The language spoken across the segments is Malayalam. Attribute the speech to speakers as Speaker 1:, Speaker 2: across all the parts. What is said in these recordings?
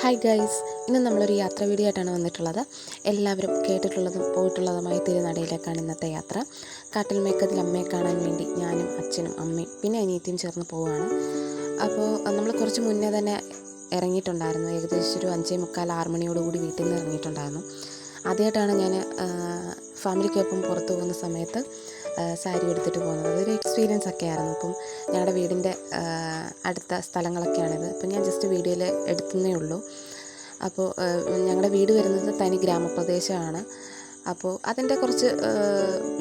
Speaker 1: ഹായ് ഗൈസ്, ഇന്ന് നമ്മളൊരു യാത്ര വീഡിയോ ആയിട്ടാണ് വന്നിട്ടുള്ളത്. എല്ലാവരും കേട്ടിട്ടുള്ളതും പോയിട്ടുള്ളതുമായ തിരുനടയിലേക്കാണ് ഇന്നത്തെ യാത്ര. കാട്ടിൽ മേക്കതിൽ അമ്മയെ കാണാൻ വേണ്ടി ഞാനും അച്ഛനും അമ്മയും പിന്നെ അനിയത്തിയും ചേർന്ന് പോവുകയാണ്. അപ്പോൾ നമ്മൾ കുറച്ച് മുന്നേ തന്നെ ഇറങ്ങിയിട്ടുണ്ടായിരുന്നു. ഏകദേശം ഒരു 5:45 6 മണിയോടുകൂടി വീട്ടിൽ നിന്ന് ഇറങ്ങിയിട്ടുണ്ടായിരുന്നു. ആദ്യമായിട്ടാണ് ഞാൻ ഫാമിലിക്കൊപ്പം പുറത്തു പോകുന്ന സമയത്ത് സാരി എടുത്തിട്ട് പോകുന്നത്. അതൊരു എക്സ്പീരിയൻസ് ഒക്കെ ആയിരുന്നു. അപ്പം ഞങ്ങളുടെ വീടിൻ്റെ അടുത്ത സ്ഥലങ്ങളൊക്കെയാണിത്. അപ്പം ഞാൻ ജസ്റ്റ് വീഡിയോയിൽ എടുക്കുന്നേ ഉള്ളൂ. അപ്പോൾ ഞങ്ങളുടെ വീട് വരുന്നത് തനി ഗ്രാമപ്രദേശമാണ്. അപ്പോൾ അതിൻ്റെ കുറച്ച്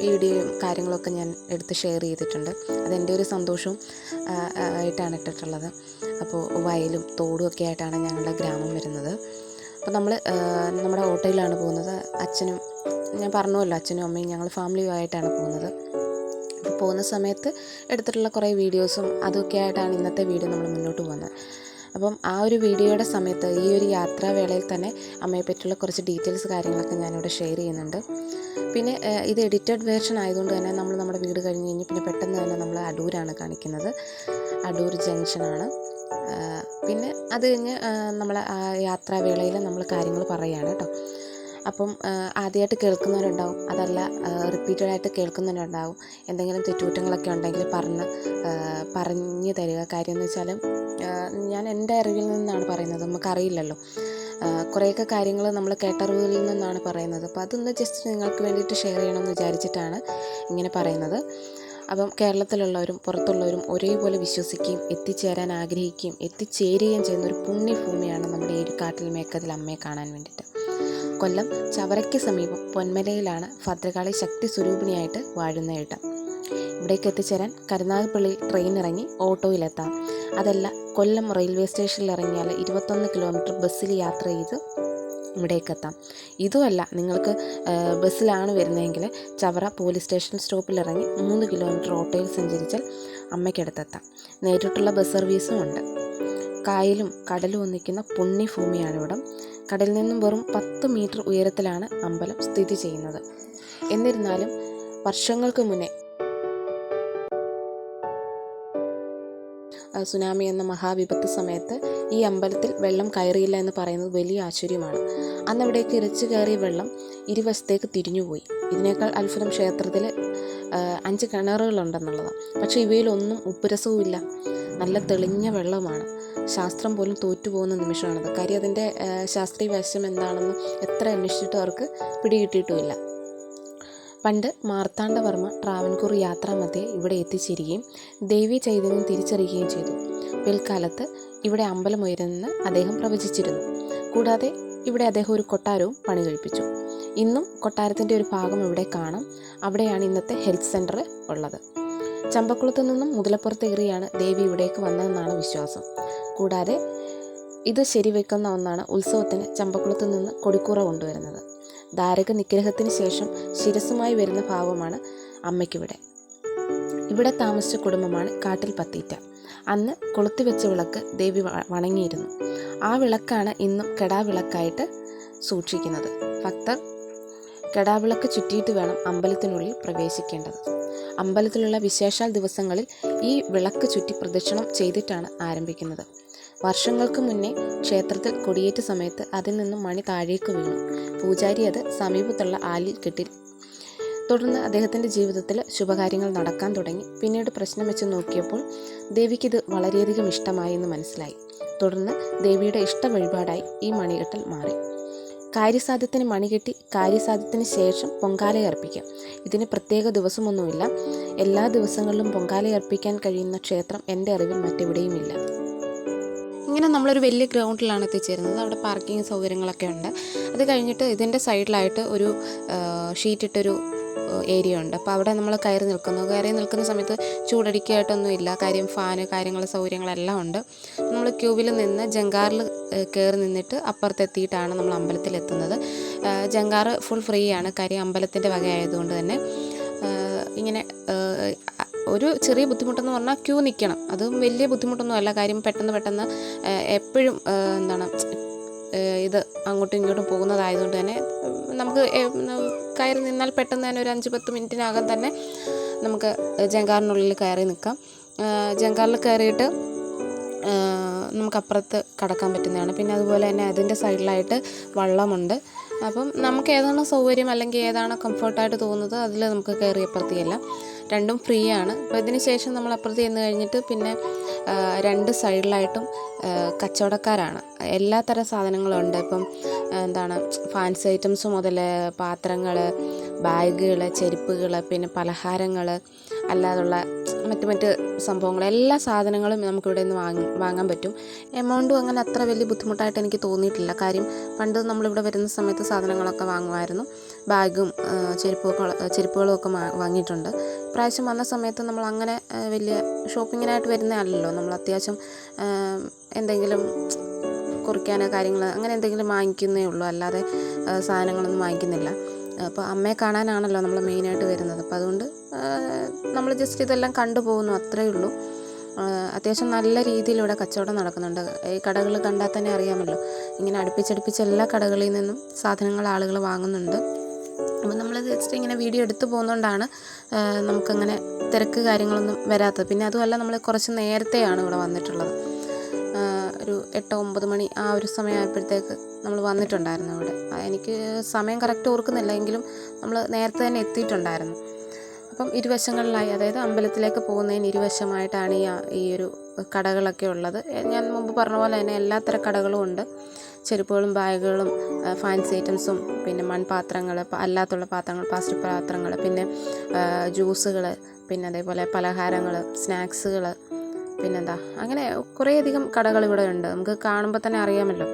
Speaker 1: വീഡിയോയും കാര്യങ്ങളൊക്കെ ഞാൻ എടുത്ത് ഷെയർ ചെയ്തിട്ടുണ്ട്. അതെൻ്റെ ഒരു സന്തോഷവും ആയിട്ടാണ് ഇട്ടിട്ടുള്ളത്. അപ്പോൾ വയലും തോടും ഒക്കെ ആയിട്ടാണ് ഞങ്ങളുടെ ഗ്രാമം വരുന്നത്. അപ്പോൾ നമ്മൾ നമ്മുടെ ഓട്ടോയിലാണ് പോകുന്നത്. അച്ഛനും ഞാൻ പറഞ്ഞുവല്ലോ, അച്ഛനും അമ്മയും ഞങ്ങൾ ഫാമിലിയുമായിട്ടാണ് പോകുന്നത്. അപ്പോൾ പോകുന്ന സമയത്ത് എടുത്തിട്ടുള്ള കുറേ വീഡിയോസും അതൊക്കെ ആയിട്ടാണ് ഇന്നത്തെ വീഡിയോ നമ്മൾ മുന്നോട്ട് പോകുന്നത്. അപ്പം ആ ഒരു വീഡിയോയുടെ സമയത്ത് ഈ ഒരു യാത്രാവേളയിൽ തന്നെ അമ്മയെ പറ്റിയുള്ള കുറച്ച് ഡീറ്റെയിൽസ് കാര്യങ്ങളൊക്കെ ഞാനിവിടെ ഷെയർ ചെയ്യുന്നുണ്ട്. പിന്നെ ഇത് എഡിറ്റഡ് വേർഷൻ ആയതുകൊണ്ട് തന്നെ നമ്മൾ നമ്മുടെ വീട് കഴിഞ്ഞ് കഴിഞ്ഞ് പിന്നെ പെട്ടെന്ന് തന്നെ നമ്മൾ അടൂരാണ് കാണിക്കുന്നത്. അടൂർ ജംഗ്ഷനാണ്. പിന്നെ അത് കഴിഞ്ഞ് നമ്മൾ ആ യാത്രാവേളയിൽ നമ്മൾ കാര്യങ്ങൾ പറയുകയാണ് കേട്ടോ. അപ്പം ആദ്യമായിട്ട് കേൾക്കുന്നവരുണ്ടാവും, അതല്ല റിപ്പീറ്റഡായിട്ട് കേൾക്കുന്നവരുണ്ടാവും. എന്തെങ്കിലും തെറ്റുകുറ്റങ്ങളൊക്കെ ഉണ്ടെങ്കിൽ പറഞ്ഞു തരിക. കാര്യം എന്ന് വെച്ചാൽ ഞാൻ എൻ്റെ അറിവിൽ നിന്നാണ് പറയുന്നത്, നമുക്കറിയില്ലല്ലോ. കുറേയൊക്കെ കാര്യങ്ങൾ നമ്മൾ കേട്ടറിവിൽ നിന്നാണ് പറയുന്നത്. അപ്പോൾ അതൊന്ന് ജസ്റ്റ് നിങ്ങൾക്ക് വേണ്ടിയിട്ട് ഷെയർ ചെയ്യണമെന്ന് വിചാരിച്ചിട്ടാണ് ഇങ്ങനെ പറയുന്നത്. അപ്പം കേരളത്തിലുള്ളവരും പുറത്തുള്ളവരും ഒരേപോലെ വിശ്വസിക്കുകയും എത്തിച്ചേരാൻ ആഗ്രഹിക്കുകയും എത്തിച്ചേരുകയും ചെയ്യുന്ന ഒരു പുണ്യഭൂമിയാണ് നമ്മുടെ ഈ ഒരു കാട്ടിൽ മേക്കതിൽ അമ്മയെ കാണാൻ വേണ്ടിയിട്ട്. കൊല്ലം ചവറയ്ക്ക് സമീപം പൊന്മലയിലാണ് ഭദ്രകാളി ശക്തി സ്വരൂപിണിയായിട്ട് വാഴുന്ന ഇടം. ഇവിടേക്ക് എത്തിച്ചേരാൻ കരുനാഗപ്പള്ളിയിൽ ട്രെയിൻ ഇറങ്ങി ഓട്ടോയിലെത്താം. അതല്ല, കൊല്ലം റെയിൽവേ സ്റ്റേഷനിൽ ഇറങ്ങിയാൽ 21 കിലോമീറ്റർ ബസ്സിൽ യാത്ര ചെയ്ത് ഇവിടേക്കെത്താം. ഇതുമല്ല, നിങ്ങൾക്ക് ബസ്സിലാണ് വരുന്നതെങ്കിൽ ചവറ പോലീസ് സ്റ്റേഷൻ സ്റ്റോപ്പിൽ ഇറങ്ങി 3 കിലോമീറ്റർ ഓട്ടോയിൽ സഞ്ചരിച്ചാൽ അമ്മയ്ക്കടുത്തെത്താം. നേരിട്ടുള്ള ബസ് സർവീസും ഉണ്ട്. കായലും കടലും ഒന്നിക്കുന്ന പുണ്യഭൂമിയാണ് ഇവിടം. കടലിൽ നിന്നും വെറും 10 മീറ്റർ ഉയരത്തിലാണ് അമ്പലം സ്ഥിതി ചെയ്യുന്നത്. എന്നിരുന്നാലും വർഷങ്ങൾക്ക് മുന്നേ സുനാമി എന്ന മഹാവിപത്ത് സമയത്ത് ഈ അമ്പലത്തിൽ വെള്ളം കയറിയില്ല എന്ന് പറയുന്നത് വലിയ ആശ്ചര്യമാണ്. അന്ന് അവിടേക്ക് ഇരച്ചു കയറിയ വെള്ളം ഇരുവശത്തേക്ക് തിരിഞ്ഞുപോയി. ഇതിനേക്കാൾ അത്ഭുതം ക്ഷേത്രത്തിൽ 5 കിണറുകളുണ്ടെന്നുള്ളതാണ്. പക്ഷേ ഇവയിലൊന്നും ഉപ്പുരസവും ഇല്ല. നല്ല തെളിഞ്ഞ വെള്ളമാണ്. ശാസ്ത്രം പോലും തോറ്റുപോകുന്ന നിമിഷമാണത്. കാര്യം അതിൻ്റെ ശാസ്ത്രീയ വശം എന്താണെന്ന് എത്ര അന്വേഷിച്ചിട്ടും അവർക്ക് പിടികിട്ടിയിട്ടുമില്ല. പണ്ട് മാർത്താണ്ഡവർമ്മ ട്രാവൻകൂർ യാത്രാമധ്യേ ഇവിടെ എത്തിച്ചേരുകയും ദേവീ ചൈതന്യം തിരിച്ചറിയുകയും ചെയ്തു. പിൽക്കാലത്ത് ഇവിടെ അമ്പലം ഉയരുമെന്ന് അദ്ദേഹം പ്രവചിച്ചിരുന്നു. കൂടാതെ ഇവിടെ അദ്ദേഹം ഒരു കൊട്ടാരവും പണി കഴിപ്പിച്ചു. ഇന്നും കൊട്ടാരത്തിൻ്റെ ഒരു ഭാഗം ഇവിടെ കാണാം. അവിടെയാണ് ഇന്നത്തെ ഹെൽത്ത് സെൻറ്റർ ഉള്ളത്. ചമ്പക്കുളത്ത് നിന്നും മുതലപ്പുറത്തേറിയാണ് ദേവി ഇവിടേക്ക് വന്നതെന്നാണ് വിശ്വാസം. കൂടാതെ ഇത് ശരിവെക്കുന്ന ഒന്നാണ് ഉത്സവത്തിന് ചമ്പക്കുളത്ത് നിന്ന് കൊടിക്കൂറ കൊണ്ടുവരുന്നത്. ധാരക നിഗ്രഹത്തിന് ശേഷം ശിരസുമായി വരുന്ന ഭാവമാണ് അമ്മയ്ക്കിവിടെ. ഇവിടെ താമസിച്ച കുടുംബമാണ് കാട്ടിൽ പത്തീറ്റ. അന്ന് കൊളുത്തിവെച്ച വിളക്ക് ദേവി വണങ്ങിയിരുന്നു. ആ വിളക്കാണ് ഇന്നും കെടാവിളക്കായിട്ട് സൂക്ഷിക്കുന്നത്. ഭക്തർ കെടാവിളക്ക് ചുറ്റിയിട്ട് വേണം അമ്പലത്തിനുള്ളിൽ പ്രവേശിക്കേണ്ടത്. അമ്പലത്തിലുള്ള വിശേഷാൽ ദിവസങ്ങളിൽ ഈ വിളക്ക് ചുറ്റി പ്രദക്ഷിണം ചെയ്തിട്ടാണ് ആരംഭിക്കുന്നത്. വർഷങ്ങൾക്ക് മുന്നേ ക്ഷേത്രത്തിൽ കൊടിയേറ്റ സമയത്ത് അതിൽ നിന്നും മണി താഴേക്ക് വീണു. പൂജാരി അത് സമീപത്തുള്ള ആലിൽ കെട്ടി. തുടർന്ന് അദ്ദേഹത്തിൻ്റെ ജീവിതത്തിൽ ശുഭകാര്യങ്ങൾ നടക്കാൻ തുടങ്ങി. പിന്നീട് പ്രശ്നം വെച്ച് നോക്കിയപ്പോൾ ദേവിക്കിത് വളരെയധികം ഇഷ്ടമായി എന്ന് മനസ്സിലായി. തുടർന്ന് ദേവിയുടെ ഇഷ്ട വഴിപാടായി ഈ മണികെട്ടൽ മാറി. കാര്യസാധ്യത്തിന് മണികെട്ടി കാര്യസാധ്യത്തിന് ശേഷം പൊങ്കാലയർപ്പിക്കാം. ഇതിന് പ്രത്യേക ദിവസമൊന്നുമില്ല. എല്ലാ ദിവസങ്ങളിലും പൊങ്കാലയർപ്പിക്കാൻ കഴിയുന്ന ക്ഷേത്രം എൻ്റെ അറിവിൽ മറ്റെവിടെയുമില്ല. ഇങ്ങനെ നമ്മളൊരു വലിയ ഗ്രൗണ്ടിലാണ് എത്തിച്ചേരുന്നത്. അവിടെ പാർക്കിംഗ് സൗകര്യങ്ങളൊക്കെ ഉണ്ട്. അത് കഴിഞ്ഞിട്ട് ഇതിൻ്റെ സൈഡിലായിട്ട് ഒരു ഷീറ്റിട്ടൊരു ഏരിയ ഉണ്ട്. അപ്പോൾ അവിടെ നമ്മൾ കയറി നിൽക്കുന്ന സമയത്ത് ചൂടടിക്കായിട്ടൊന്നും ഇല്ല. കാര്യം ഫാന് കാര്യങ്ങൾ സൗകര്യങ്ങളെല്ലാം ഉണ്ട്. നമ്മൾ ക്യൂവിൽ നിന്ന് ജങ്കാറിൽ കയറി നിന്നിട്ട് അപ്പുറത്തെത്തിയിട്ടാണ് നമ്മൾ അമ്പലത്തിലെത്തുന്നത്. ജങ്കാറ് ഫുൾ ഫ്രീ ആണ്. കാര്യം അമ്പലത്തിൻ്റെ വകയായതുകൊണ്ട് തന്നെ ഇങ്ങനെ ഒരു ചെറിയ ബുദ്ധിമുട്ടെന്ന് പറഞ്ഞാൽ ക്യൂ നിൽക്കണം. അതും വലിയ ബുദ്ധിമുട്ടൊന്നും അല്ല. കാര്യം പെട്ടെന്ന് എപ്പോഴും ഇത് അങ്ങോട്ടും ഇങ്ങോട്ടും പോകുന്നതായതുകൊണ്ട് തന്നെ നമുക്ക് കയറി നിന്നാൽ പെട്ടെന്ന് തന്നെ ഒരു 5-10 മിനിറ്റിനകം തന്നെ നമുക്ക് ജങ്കാറിനുള്ളിൽ കയറി നിൽക്കാം. ജങ്കാറിൽ കയറിയിട്ട് നമുക്കപ്പുറത്ത് കടക്കാൻ പറ്റുന്നതാണ്. പിന്നെ അതുപോലെ തന്നെ അതിൻ്റെ സൈഡിലായിട്ട് വള്ളമുണ്ട്. അപ്പം നമുക്ക് ഏതാണോ സൗകര്യം അല്ലെങ്കിൽ ഏതാണോ കംഫർട്ടായിട്ട് തോന്നുന്നത് അതിൽ നമുക്ക് കയറി അപ്പുറത്ത് ചെല്ലാം. രണ്ടും ഫ്രീ ആണ്. അപ്പോൾ ഇതിന് ശേഷം നമ്മൾ അപ്പുറത്ത് ചെന്ന് കഴിഞ്ഞിട്ട് പിന്നെ രണ്ട് സൈഡിലായിട്ടും കച്ചവടക്കാരാണ്. എല്ലാ തരം സാധനങ്ങളും ഉണ്ട്. ഇപ്പം ഫാൻസി ഐറ്റംസ് മുതൽ പാത്രങ്ങൾ, ബാഗുകൾ, ചെരുപ്പുകൾ, പിന്നെ പലഹാരങ്ങൾ, അല്ലാതുള്ള മറ്റ് സംഭവങ്ങൾ, എല്ലാ സാധനങ്ങളും നമുക്കിവിടെ നിന്ന് വാങ്ങാൻ പറ്റും. എമൗണ്ടും അങ്ങനെ അത്ര വലിയ ബുദ്ധിമുട്ടായിട്ട് എനിക്ക് തോന്നിയിട്ടില്ല. കാര്യം പണ്ട് നമ്മളിവിടെ വരുന്ന സമയത്ത് സാധനങ്ങളൊക്കെ വാങ്ങുമായിരുന്നു. ബാഗും ചെരുപ്പുകളും ഒക്കെ വാങ്ങിയിട്ടുണ്ട്. ഇപ്രാവശ്യം വന്ന സമയത്ത് നമ്മൾ അങ്ങനെ വലിയ ഷോപ്പിങ്ങിനായിട്ട് വരുന്നതല്ലല്ലോ. നമ്മൾ അത്യാവശ്യം എന്തെങ്കിലും കുറിക്കാനോ കാര്യങ്ങൾ അങ്ങനെ എന്തെങ്കിലും വാങ്ങിക്കുന്നേ ഉള്ളൂ, അല്ലാതെ സാധനങ്ങളൊന്നും വാങ്ങിക്കുന്നില്ല. അപ്പോൾ അമ്മയെ കാണാനാണല്ലോ നമ്മൾ മെയിനായിട്ട് വരുന്നത്. അപ്പോൾ അതുകൊണ്ട് നമ്മൾ ജസ്റ്റ് ഇതെല്ലാം കണ്ടുപോകുന്നു, അത്രയേ ഉള്ളൂ. അത്യാവശ്യം നല്ല രീതിയിൽ ഇവിടെ കച്ചവടം നടക്കുന്നുണ്ട്. ഈ കടകൾ കണ്ടാൽ തന്നെ അറിയാമല്ലോ, ഇങ്ങനെ അടുപ്പിച്ചടുപ്പിച്ച് എല്ലാ കടകളിൽ നിന്നും സാധനങ്ങൾ ആളുകൾ വാങ്ങുന്നുണ്ട്. അപ്പോൾ നമ്മൾ ജസ്റ്റ് ഇങ്ങനെ വീഡിയോ എടുത്തു പോകുന്നതുകൊണ്ടാണ് നമുക്കങ്ങനെ തിരക്ക് കാര്യങ്ങളൊന്നും വരാത്തത്. പിന്നെ അതുമല്ല, നമ്മൾ കുറച്ച് നേരത്തെയാണ് ഇവിടെ വന്നിട്ടുള്ളത്. ഒരു 8-9 മണി ആ ഒരു സമയമായപ്പോഴത്തേക്ക് നമ്മൾ വന്നിട്ടുണ്ടായിരുന്നു ഇവിടെ. എനിക്ക് സമയം കറക്റ്റ് ഓർക്കുന്നില്ല, എങ്കിലും നമ്മൾ നേരത്തെ തന്നെ എത്തിയിട്ടുണ്ടായിരുന്നു. അപ്പം ഇരുവശങ്ങളിലായി, അതായത് അമ്പലത്തിലേക്ക് പോകുന്നതിന് ഇരുവശമായിട്ടാണ് ഈ ഒരു കടകളൊക്കെ ഉള്ളത്. ഞാൻ മുമ്പ് പറഞ്ഞ പോലെ തന്നെ എല്ലാത്തരം കടകളും ഉണ്ട്. ചെരുപ്പുകളും ബാഗുകളും ഫാൻസി ഐറ്റംസും പിന്നെ മൺപാത്രങ്ങൾ, അല്ലാത്തുള്ള പാത്രങ്ങൾ, പ്ലാസ്റ്റിക് പാത്രങ്ങൾ, പിന്നെ ജ്യൂസുകൾ, പിന്നെ അതേപോലെ പലഹാരങ്ങൾ, സ്നാക്സുകൾ, പിന്നെന്താ അങ്ങനെ കുറേയധികം കടകൾ ഇവിടെ ഉണ്ട്. നമുക്ക് കാണുമ്പോൾ തന്നെ അറിയാമല്ലോ.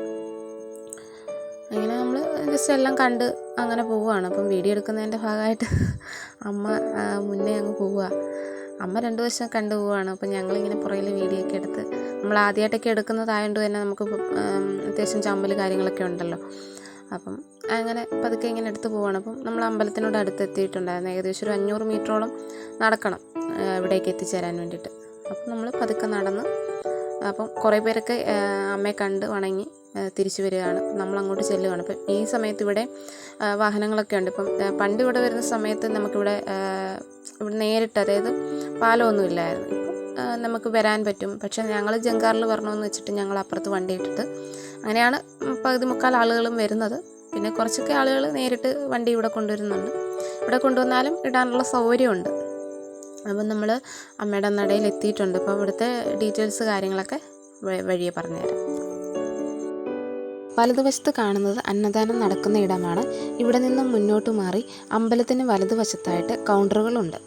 Speaker 1: അങ്ങനെ നമ്മൾ ജസ്റ്റ് എല്ലാം കണ്ട് അങ്ങനെ പോവുകയാണ്. അപ്പം വീഡിയോ എടുക്കുന്നതിൻ്റെ ഭാഗമായിട്ട് അമ്മ മുന്നേ അങ്ങ് പോവുക. അമ്മ 2 വശം കണ്ടു പോവുകയാണ്. അപ്പം ഞങ്ങളിങ്ങനെ പുറകിൽ വീഡിയോ ഒക്കെ എടുത്ത്, നമ്മൾ ആദ്യമായിട്ടൊക്കെ എടുക്കുന്നതായതുകൊണ്ട് തന്നെ നമുക്ക് അത്യാവശ്യം ചമ്മൽ കാര്യങ്ങളൊക്കെ ഉണ്ടല്ലോ. അപ്പം അങ്ങനെ പതുക്കെ ഇങ്ങനെ എടുത്ത് പോവുകയാണ്. അപ്പം നമ്മൾ അമ്പലത്തിനോട് അടുത്ത് എത്തിയിട്ടുണ്ടായിരുന്നു. ഏകദേശം ഒരു 500 മീറ്ററോളം നടക്കണം ഇവിടേക്ക് എത്തിച്ചേരാൻ വേണ്ടിയിട്ട്. അപ്പം നമ്മൾ പതുക്കെ നടന്ന്, അപ്പം കുറേ പേരൊക്കെ അമ്മയെ കണ്ട് വണങ്ങി തിരിച്ചു വരികയാണ്. നമ്മളങ്ങോട്ട് ചെല്ലുകയാണ്. അപ്പം ഈ സമയത്ത് ഇവിടെ വാഹനങ്ങളൊക്കെ ഉണ്ട്. ഇപ്പം പണ്ട് ഇവിടെ വരുന്ന സമയത്ത് നമുക്കിവിടെ ഇവിടെ നേരിട്ട്, അതായത് പാലമൊന്നും ഇല്ലായിരുന്നു. ഇപ്പം നമുക്ക് വരാൻ പറ്റും. പക്ഷേ ഞങ്ങൾ ജങ്കാറിൽ വരണമെന്ന് വെച്ചിട്ട് ഞങ്ങൾ അപ്പുറത്ത് വണ്ടി ഇട്ടിട്ട് അങ്ങനെയാണ് പകുതി മുക്കാൽ ആളുകളും വരുന്നത്. പിന്നെ കുറച്ചൊക്കെ ആളുകൾ നേരിട്ട് വണ്ടി ഇവിടെ കൊണ്ടുവരുന്നുണ്ട്. ഇവിടെ കൊണ്ടുവന്നാലും ഇടാനുള്ള സൗകര്യമുണ്ട്. അപ്പം നമ്മൾ അമ്മയുടെ നടയിൽ എത്തിയിട്ടുണ്ട്. അപ്പോൾ ഇവിടുത്തെ ഡീറ്റെയിൽസ് കാര്യങ്ങളൊക്കെ വഴിയെ പറഞ്ഞുതരാം. വലതുവശത്ത് കാണുന്നത് അന്നദാനം നടക്കുന്ന ഇടമാണ്. ഇവിടെ നിന്നും മുന്നോട്ട് മാറി അമ്പലത്തിന് വലതുവശത്തായിട്ട് കൗണ്ടറുകളുണ്ട്.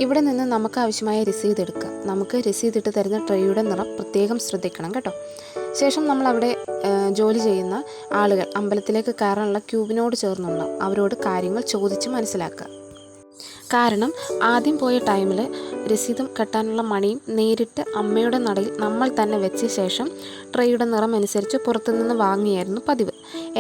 Speaker 1: ഇവിടെ നിന്ന് നമുക്ക് ആവശ്യമായ രസീത് എടുക്കുക. നമുക്ക് രസീത് ഇട്ട് തരുന്ന ട്രേയുടെ നിറം പ്രത്യേകം ശ്രദ്ധിക്കണം കേട്ടോ. ശേഷം നമ്മൾ അവിടെ ജോലി ചെയ്യുന്ന ആളുകൾ അമ്പലത്തിലേക്ക് കയറാനുള്ള ക്യൂബിനോട് ചേർന്നുള്ള അവരോട് കാര്യങ്ങൾ ചോദിച്ച് മനസ്സിലാക്കുക. കാരണം ആദ്യം പോയ ടൈമിൽ രസീതും കെട്ടാനുള്ള മണിയും നേരിട്ട് അമ്മയുടെ നടയിൽ നമ്മൾ തന്നെ വെച്ച ശേഷം ട്രേയുടെ നിറം അനുസരിച്ച് പുറത്തുനിന്ന് വാങ്ങിയായിരുന്നു പതിവ്.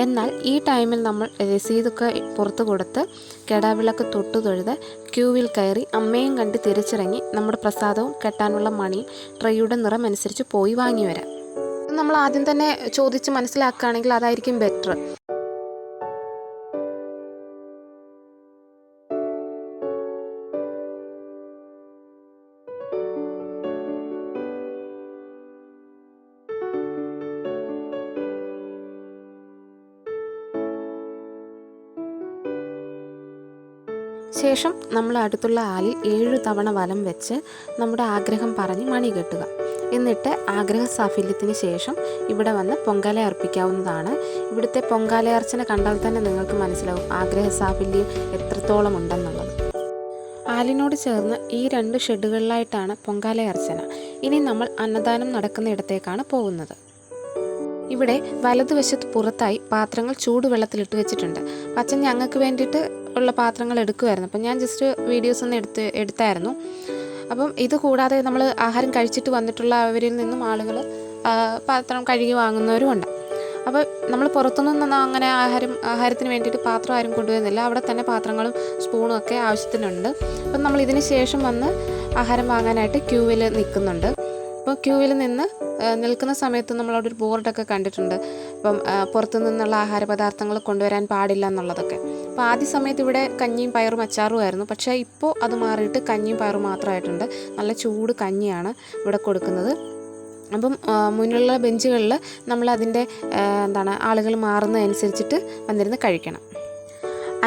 Speaker 1: എന്നാൽ ഈ ടൈമിൽ നമ്മൾ രസീതൊക്കെ പുറത്ത് കൊടുത്ത് കെടാവിളക്ക് തൊട്ടു തൊഴുത് ക്യൂവിൽ കയറി അമ്മയും കണ്ട് തിരിച്ചിറങ്ങി നമ്മുടെ പ്രസാദവും കെട്ടാനുള്ള മണിയും ട്രേയുടെ നിറം അനുസരിച്ച് പോയി വാങ്ങി വരാം. നമ്മൾ ആദ്യം തന്നെ ചോദിച്ച് മനസ്സിലാക്കുകയാണെങ്കിൽ അതായിരിക്കും ബെറ്റർ. ശേഷം നമ്മൾ അടുത്തുള്ള ആലിൽ 7 തവണ വലം വെച്ച് നമ്മുടെ ആഗ്രഹം പറഞ്ഞ് മണി കെട്ടുക. എന്നിട്ട് ആഗ്രഹ സാഫല്യത്തിന് ശേഷം ഇവിടെ വന്ന് പൊങ്കാല അർപ്പിക്കാവുന്നതാണ്. ഇവിടുത്തെ പൊങ്കാലയർച്ചന കണ്ടാൽ തന്നെ നിങ്ങൾക്ക് മനസ്സിലാവും ആഗ്രഹ സാഫല്യം എത്രത്തോളം ഉണ്ടെന്നുള്ളത്. ആലിനോട് ചേർന്ന് ഈ 2 ഷെഡുകളിലായിട്ടാണ് പൊങ്കാലയർച്ചന. ഇനി നമ്മൾ അന്നദാനം നടക്കുന്ന ഇടത്തേക്കാണ് പോകുന്നത്. ഇവിടെ വലതുവശത്ത് പുറത്തായി പാത്രങ്ങൾ ചൂടുവെള്ളത്തിലിട്ട് വെച്ചിട്ടുണ്ട്. അച്ഛൻ ഞങ്ങൾക്ക് വേണ്ടിയിട്ട് ഉള്ള പാത്രങ്ങൾ എടുക്കുമായിരുന്നു. അപ്പം ഞാൻ ജസ്റ്റ് വീഡിയോസ് ഒന്ന് എടുത്തായിരുന്നു. അപ്പം ഇത് കൂടാതെ നമ്മൾ ആഹാരം കഴിച്ചിട്ട് വന്നിട്ടുള്ള അവരിൽ നിന്നും ആളുകൾ പാത്രം കഴുകി വാങ്ങുന്നവരുമുണ്ട്. അപ്പോൾ നമ്മൾ പുറത്തുനിന്നൊന്നും അങ്ങനെ ആഹാരത്തിന് വേണ്ടിയിട്ട് പാത്രം ആരും കൊണ്ടുവരുന്നില്ല. അവിടെ തന്നെ പാത്രങ്ങളും സ്പൂണും ഒക്കെ ആവശ്യത്തിനുണ്ട്. അപ്പം നമ്മൾ ഇതിന് ശേഷം വന്ന് ആഹാരം വാങ്ങാനായിട്ട് ക്യൂവിൽ നിൽക്കുന്നുണ്ട്. അപ്പോൾ ക്യൂവിൽ നിൽക്കുന്ന സമയത്ത് നമ്മളവിടെ ഒരു ബോർഡൊക്കെ കണ്ടിട്ടുണ്ട്. ഇപ്പം പുറത്തു നിന്നുള്ള ആഹാര പദാർത്ഥങ്ങൾ കൊണ്ടുവരാൻ പാടില്ല എന്നുള്ളതൊക്കെ. അപ്പോൾ ആദ്യ സമയത്ത് ഇവിടെ കഞ്ഞിയും പയറും അച്ചാറുമായിരുന്നു. പക്ഷേ ഇപ്പോൾ അത് മാറിയിട്ട് കഞ്ഞിയും പയറും മാത്രമായിട്ടുണ്ട്. നല്ല ചൂട് കഞ്ഞിയാണ് ഇവിടെ കൊടുക്കുന്നത്. അപ്പം മുന്നിലുള്ള ബെഞ്ചുകളിൽ നമ്മളതിൻ്റെ ആളുകൾ മാറുന്നതനുസരിച്ചിട്ട് വന്നിരുന്ന് കഴിക്കണം.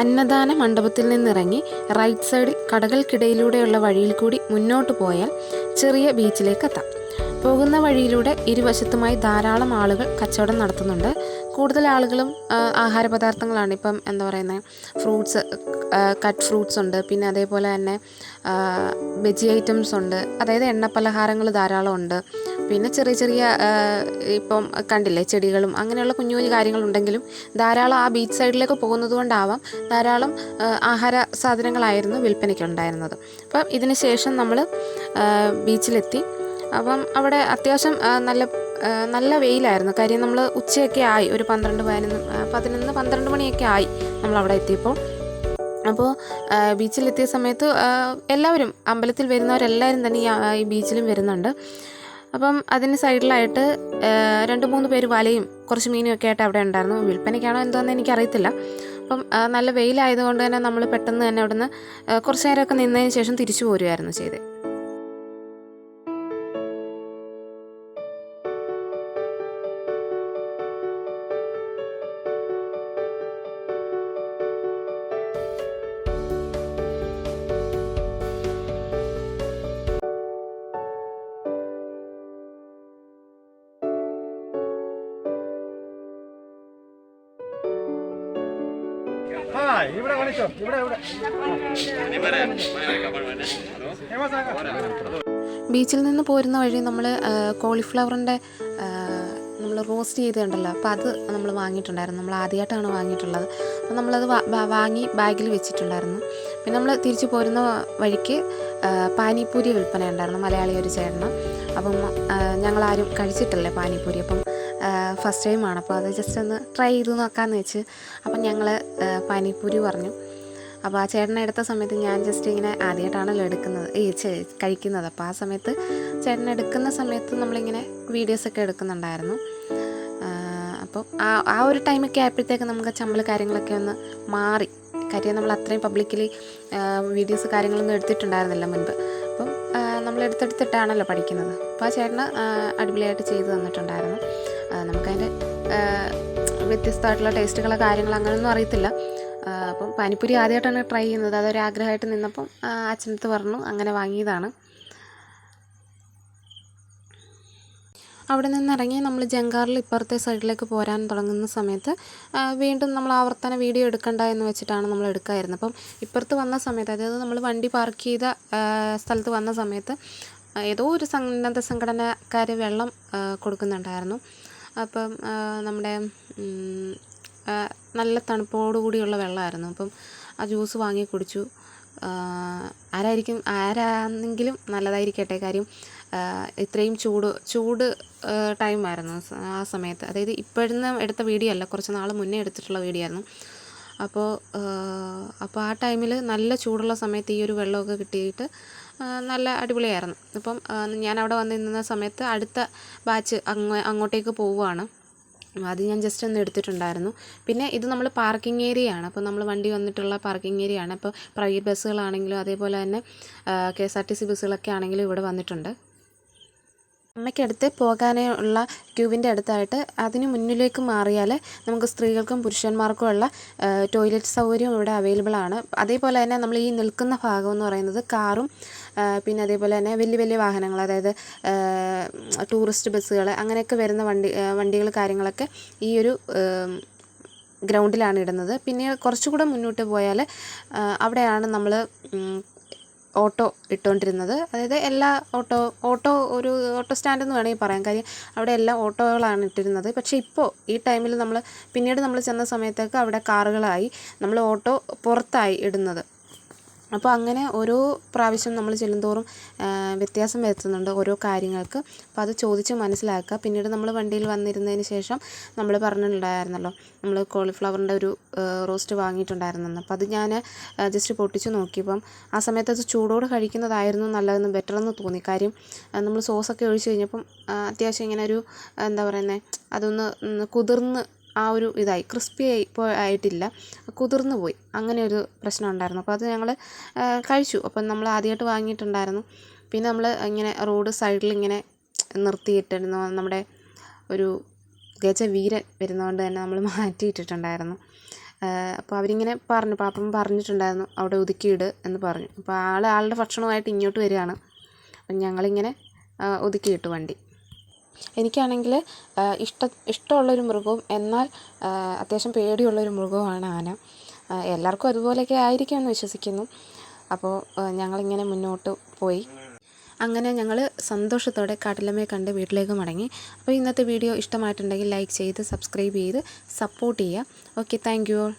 Speaker 1: അന്നദാന മണ്ഡപത്തിൽ നിന്നിറങ്ങി റൈറ്റ് സൈഡിൽ കടകൾക്കിടയിലൂടെയുള്ള വഴിയിൽ കൂടി മുന്നോട്ട് പോയാൽ ചെറിയ ബീച്ചിലേക്ക് എത്താം. പോകുന്ന വഴിയിലൂടെ ഇരുവശത്തുമായി ധാരാളം ആളുകൾ കച്ചവടം നടത്തുന്നുണ്ട്. കൂടുതൽ ആളുകളും ആഹാര പദാർത്ഥങ്ങളാണ്. ഇപ്പം ഫ്രൂട്ട്സ്, കട്ട് ഫ്രൂട്ട്സ് ഉണ്ട്, പിന്നെ അതേപോലെ തന്നെ വെജ് ഐറ്റംസ് ഉണ്ട്, അതായത് എണ്ണപ്പലഹാരങ്ങൾ ധാരാളം ഉണ്ട്. പിന്നെ ചെറിയ ചെറിയ ഇപ്പം കണ്ടില്ലേ ചെടികളും അങ്ങനെയുള്ള കുഞ്ഞു കുഞ്ഞു കാര്യങ്ങളുണ്ടെങ്കിലും ധാരാളം ആ ബീച്ച് സൈഡിലേക്ക് പോകുന്നത് കൊണ്ടാവാം ധാരാളം ആഹാര സാധനങ്ങളായിരുന്നു വിൽപ്പനയ്ക്കുണ്ടായിരുന്നത്. അപ്പം ഇതിന് ശേഷം നമ്മൾ ബീച്ചിലെത്തി. അപ്പം അവിടെ അത്യാവശ്യം നല്ല വെയിലായിരുന്നു. കാര്യം നമ്മൾ ഉച്ചയൊക്കെ ആയി, ഒരു 11-12 മണിയൊക്കെ ആയി നമ്മളവിടെ എത്തിയപ്പോൾ. അപ്പോൾ ബീച്ചിലെത്തിയ സമയത്ത് എല്ലാവരും, അമ്പലത്തിൽ വരുന്നവരെല്ലാവരും തന്നെ ഈ ബീച്ചിലും വരുന്നുണ്ട്. അപ്പം അതിന് സൈഡിലായിട്ട് 2-3 പേര് വലയും കുറച്ച് മീനും ഒക്കെ ആയിട്ട് അവിടെ ഉണ്ടായിരുന്നു. വിൽപ്പനയ്ക്കാണോ എന്തോന്ന് എനിക്കറിയത്തില്ല. അപ്പം നല്ല വെയിലായതുകൊണ്ട് തന്നെ നമ്മൾ പെട്ടെന്ന് തന്നെ അവിടെ നിന്ന് കുറച്ച് നേരമൊക്കെ നിന്നതിന് ശേഷം തിരിച്ചു പോരുമായിരുന്നു ചെയ്തത്. ബീച്ചിൽ നിന്ന് പോരുന്ന വഴി നമ്മൾ കോളിഫ്ലവറിൻ്റെ നമ്മൾ റോസ്റ്റ് ചെയ്തിട്ടുണ്ടല്ലോ, അപ്പോൾ അത് നമ്മൾ വാങ്ങിയിട്ടുണ്ടായിരുന്നു. നമ്മൾ ആദ്യമായിട്ടാണ് വാങ്ങിയിട്ടുള്ളത്. അപ്പോൾ നമ്മളത് വാങ്ങി ബാഗിൽ വെച്ചിട്ടുണ്ടായിരുന്നു. പിന്നെ നമ്മൾ തിരിച്ചു പോരുന്ന വഴിക്ക് പാനിപ്പൂരി വിൽപ്പന ഉണ്ടായിരുന്നു, മലയാളി ഒരു ചേട്ടന്. അപ്പം ഞങ്ങളാരും കഴിച്ചിട്ടില്ലേ പാനിപ്പൂരി, അപ്പം ഫസ്റ്റ് ടൈമാണ്. അപ്പോൾ അത് ജസ്റ്റ് ഒന്ന് ട്രൈ ചെയ്ത് നോക്കാമെന്ന് വെച്ച് അപ്പം ഞങ്ങൾ പാനിപ്പൂരി പറഞ്ഞു. അപ്പോൾ ആ ചേട്ടനെ എടുത്ത സമയത്ത് ഞാൻ ജസ്റ്റ് ഇങ്ങനെ ആദ്യമായിട്ടാണല്ലോ കഴിക്കുന്നത്. അപ്പോൾ ആ സമയത്ത് ചേട്ടൻ എടുക്കുന്ന സമയത്ത് നമ്മളിങ്ങനെ വീഡിയോസൊക്കെ എടുക്കുന്നുണ്ടായിരുന്നു. അപ്പോൾ ആ ഒരു ടൈമൊക്കെ ആയപ്പോഴത്തേക്ക് നമുക്ക് ചമ്മൽ കാര്യങ്ങളൊക്കെ ഒന്ന് മാറി. കാര്യം നമ്മൾ അത്രയും പബ്ലിക്കലി വീഡിയോസ് കാര്യങ്ങളൊന്നും എടുത്തിട്ടുണ്ടായിരുന്നില്ല മുൻപ്. അപ്പം നമ്മൾ എടുത്തെടുത്തിട്ടാണല്ലോ പഠിക്കുന്നത്. അപ്പോൾ ആ ചേട്ടന് അടിപൊളിയായിട്ട് ചെയ്ത് തന്നിട്ടുണ്ടായിരുന്നു. നമുക്കതിൻ്റെ വ്യത്യസ്തമായിട്ടുള്ള ടേസ്റ്റുകളോ കാര്യങ്ങളോ അങ്ങനെയൊന്നും അറിയത്തില്ല. അപ്പം പാനിപ്പൂരി ആദ്യമായിട്ടാണ് ട്രൈ ചെയ്യുന്നത്. അതൊരു ആഗ്രഹമായിട്ട് നിന്നപ്പം അച്ഛനടുത്ത് പറഞ്ഞു, അങ്ങനെ വാങ്ങിയതാണ്. അവിടെ നിന്നിറങ്ങി നമ്മൾ ജങ്കാറിൽ ഇപ്പുറത്തെ സൈഡിലേക്ക് പോരാൻ തുടങ്ങുന്ന സമയത്ത് വീണ്ടും നമ്മൾ ആവർത്തന വീഡിയോ എടുക്കണ്ട എന്ന് വെച്ചിട്ടാണ് നമ്മൾ എടുക്കാമായിരുന്നത്. അപ്പം ഇപ്പുറത്ത് വന്ന സമയത്ത്, അതായത് നമ്മൾ വണ്ടി പാർക്ക് ചെയ്ത സ്ഥലത്ത് വന്ന സമയത്ത് ഏതോ ഒരു സന്നദ്ധ സംഘടനക്കാർ വെള്ളം കൊടുക്കുന്നുണ്ടായിരുന്നു. അപ്പം നമ്മുടെ നല്ല തണുപ്പോടുകൂടിയുള്ള വെള്ളമായിരുന്നു. അപ്പം ആ ജ്യൂസ് വാങ്ങി കുടിച്ചു. ആരാണെങ്കിലും നല്ലതായിരിക്കട്ടെ. കാര്യം ഇത്രയും ചൂട് ടൈമായിരുന്നു ആ സമയത്ത്. അതായത് ഇപ്പോഴൊന്ന് എടുത്ത വീഡിയോ അല്ല, കുറച്ച് നാൾ മുന്നേ എടുത്തിട്ടുള്ള വീഡിയോ ആയിരുന്നു. അപ്പോൾ ആ ടൈമിൽ നല്ല ചൂടുള്ള സമയത്ത് ഈ ഒരു വെള്ളമൊക്കെ കിട്ടിയിട്ട് നല്ല അടിപൊളിയായിരുന്നു. അപ്പം ഞാൻ അവിടെ വന്ന് നിന്ന സമയത്ത് അടുത്ത ബാച്ച് അങ്ങോട്ടേക്ക് പോവുകയാണ്. അത് ഞാൻ ജസ്റ്റ് ഒന്ന് എടുത്തിട്ടുണ്ടായിരുന്നു. പിന്നെ ഇത് നമ്മൾ പാർക്കിംഗ് ഏരിയയാണ്. അപ്പോൾ നമ്മൾ വണ്ടി വന്നിട്ടുള്ള പാർക്കിംഗ് ഏരിയയാണ്. അപ്പോൾ പ്രൈവറ്റ് ബസ്സുകളാണെങ്കിലും അതേപോലെ തന്നെ KSRTC ബസ്സുകളൊക്കെ ആണെങ്കിലും ഇവിടെ വന്നിട്ടുണ്ട്. അമ്മയ്ക്കടുത്ത് പോകാനുള്ള ക്യൂവിൻ്റെ അടുത്തായിട്ട് അതിന് മുന്നിലേക്ക് മാറിയാൽ നമുക്ക് സ്ത്രീകൾക്കും പുരുഷന്മാർക്കും ഉള്ള ടോയ്ലറ്റ് സൗകര്യം ഇവിടെ അവൈലബിൾ ആണ്. അതേപോലെ തന്നെ നമ്മൾ ഈ നിൽക്കുന്ന ഭാഗം എന്ന് പറയുന്നത് കാറും പിന്നെ അതേപോലെ തന്നെ വലിയ വലിയ വാഹനങ്ങൾ, അതായത് ടൂറിസ്റ്റ് ബസ്സുകൾ അങ്ങനെയൊക്കെ വരുന്ന വണ്ടികൾ കാര്യങ്ങളൊക്കെ ഈ ഒരു ഗ്രൗണ്ടിലാണ് ഇടുന്നത്. പിന്നെ കുറച്ചുകൂടെ മുന്നോട്ട് പോയാൽ അവിടെയാണ് നമ്മൾ ഓട്ടോ ഇട്ടുകൊണ്ടിരുന്നത്. അതായത് എല്ലാ ഒരു ഓട്ടോ സ്റ്റാൻഡെന്ന് വേണമെങ്കിൽ പറയാം. കാര്യം അവിടെ എല്ലാ ഓട്ടോകളാണ് ഇട്ടിരുന്നത്. പക്ഷേ ഇപ്പോൾ ഈ ടൈമിൽ പിന്നീട് നമ്മൾ ചെന്ന സമയത്തൊക്കെ അവിടെ കാറുകളായി, നമ്മൾ ഓട്ടോ പുറത്തായി ഇടുന്നത്. അപ്പോൾ അങ്ങനെ ഓരോ പ്രാവശ്യം നമ്മൾ ചെല്ലുന്തോറും വ്യത്യാസം വരുത്തുന്നുണ്ട് ഓരോ കാര്യങ്ങൾക്ക്. അപ്പോൾ അത് ചോദിച്ച് മനസ്സിലാക്കുക. പിന്നീട് നമ്മൾ വണ്ടിയിൽ വന്നിരുന്നതിന് ശേഷം നമ്മൾ പറഞ്ഞിട്ടുണ്ടായിരുന്നല്ലോ, നമ്മൾ കോളിഫ്ലവറിൻ്റെ ഒരു റോസ്റ്റ് വാങ്ങിയിട്ടുണ്ടായിരുന്നെന്ന്. അപ്പോൾ അത് ഞാൻ ജസ്റ്റ് പൊട്ടിച്ച് നോക്കിയപ്പം ആ സമയത്ത് അത് ചൂടോട് കഴിക്കുന്നതായിരുന്നു നല്ലതെന്ന്, ബെറ്ററെന്ന് തോന്നി. കാര്യം നമ്മൾ സോസൊക്കെ ഒഴിച്ച് കഴിഞ്ഞപ്പം അത്യാവശ്യം ഇങ്ങനെ ഒരു അതൊന്ന് കുതിർന്ന് ആ ഒരു ക്രിസ്പി ആയിട്ടില്ല, കുതിർന്നു പോയി, അങ്ങനെ ഒരു പ്രശ്നം ഉണ്ടായിരുന്നു. അപ്പോൾ അത് ഞങ്ങൾ കഴിച്ചു. അപ്പം നമ്മൾ ആദ്യമായിട്ട് വാങ്ങിയിട്ടുണ്ടായിരുന്നു. പിന്നെ നമ്മൾ ഇങ്ങനെ റോഡ് സൈഡിൽ ഇങ്ങനെ നിർത്തിയിട്ടിരുന്നു. നമ്മുടെ ഒരു ഗജവീരൻ വരുന്നതുകൊണ്ട് തന്നെ നമ്മൾ മാറ്റിയിട്ടിട്ടുണ്ടായിരുന്നു. അപ്പോൾ അവരിങ്ങനെ പറഞ്ഞു, പാപ്പൻ പറഞ്ഞിട്ടുണ്ടായിരുന്നു അവിടെ ഒതുക്കിയിട് എന്ന് പറഞ്ഞു. അപ്പോൾ ആളുടെ ഭക്ഷണമായിട്ട് ഇങ്ങോട്ട് വരികയാണ്. അപ്പം ഞങ്ങളിങ്ങനെ ഒതുക്കിയിട്ടു വണ്ടി. എനിക്കാണെങ്കിൽ ഇഷ്ടമുള്ളൊരു മൃഗവും എന്നാൽ അത്യാവശ്യം പേടിയുള്ളൊരു മൃഗവുമാണ് ആന. എല്ലാവർക്കും അതുപോലെയൊക്കെ ആയിരിക്കുമെന്ന് വിശ്വസിക്കുന്നു. അപ്പോൾ ഞങ്ങളിങ്ങനെ മുന്നോട്ട് പോയി. അങ്ങനെ ഞങ്ങൾ സന്തോഷത്തോടെ കാട്ടിലമ്മയെ കണ്ട് വീട്ടിലേക്ക് മടങ്ങി. അപ്പോൾ ഇന്നത്തെ വീഡിയോ ഇഷ്ടമായിട്ടുണ്ടെങ്കിൽ ലൈക്ക് ചെയ്ത് സബ്സ്ക്രൈബ് ചെയ്ത് സപ്പോർട്ട് ചെയ്യുക. Okay, thank you all.